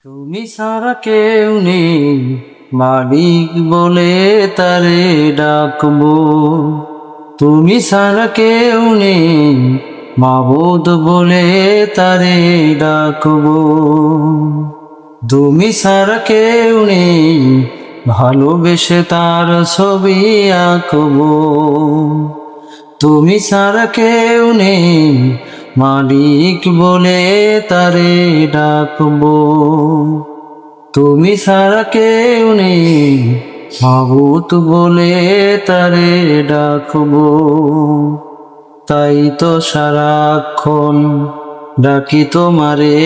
তুমি ছাড়া কেউ নেই, মালিক বলে তারে ডাকবো। তুমি ছাড়া কেউ নেই, মাবুদ বলে তারে ডাকবো। তুমি ছাড়া কেউ নেই, ভালোবেসে তার ছবি আঁকবো। তুমি ছাড়া কেউ নেই, মালিক বলে তারে ডাকবো। তুমি ছাড়া কেউ নেই, মাবুদ বলে তারে ডাকবো। তাই তো সারাক্ষণ ডাকি তোমারে,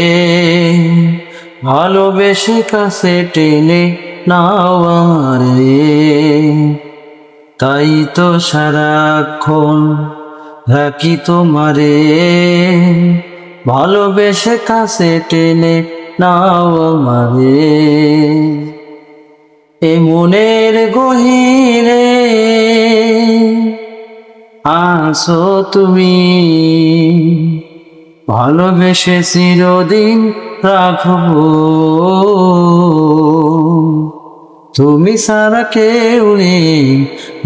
ভালোবেসে কাছে টেনে নাও আমারে। তাই তো সারাক্ষণ ডাকি তোমারে, ভালোবেসে কাছে টেনে নাও আমারে। এ মনের গহীরে আছো তুমি, ভালোবেসে চিরদিন রাখবো। তুমি ছাড়া কেউ নেই,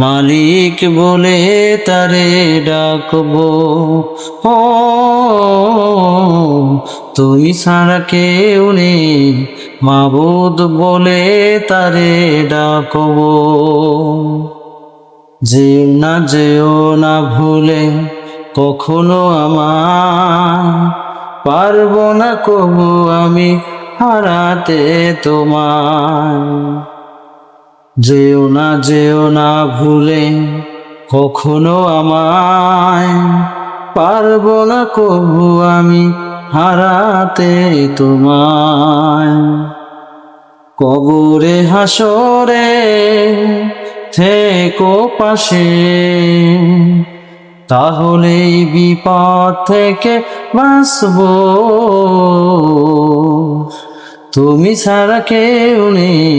মালিক বলে তারে ডাকবো। ও তুমি ছাড়া কেউ নেই, মাবুদ বলে তারে ডাকবো। যেও না ভুলে কখনো আমায়, পারবো না কবু আমি হারাতে তোমায়। যেও না ভুলে কখনো আমায়, পারবো না কবু আমি হারাতে তোমায়। কবরে হাসরে থেকো পাশে, তাহলেই বিপদ থেকে বাঁচবো। তুমি ছাড়া কেউ নেই,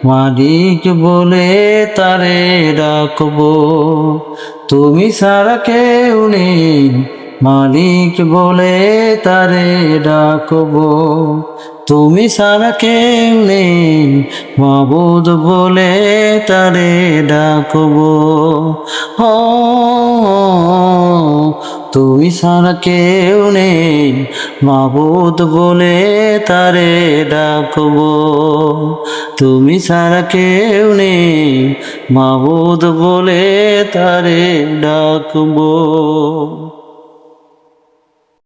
মালিক বলে তারে ডাকবো। তুমি ছাড়া কেউ নেই, মালিক বলে তারে ডাকবো। তুমি ছাড়া কেউ নেই, মাবুদ বলে তারে ডাকবো। ও তুমি ছাড়া কেউ নেই, মাবুদ বলে তারে ডাকবো। তুমি ছাড়া কেউ নেই, মাবুদ বলে তারে ডাকবো।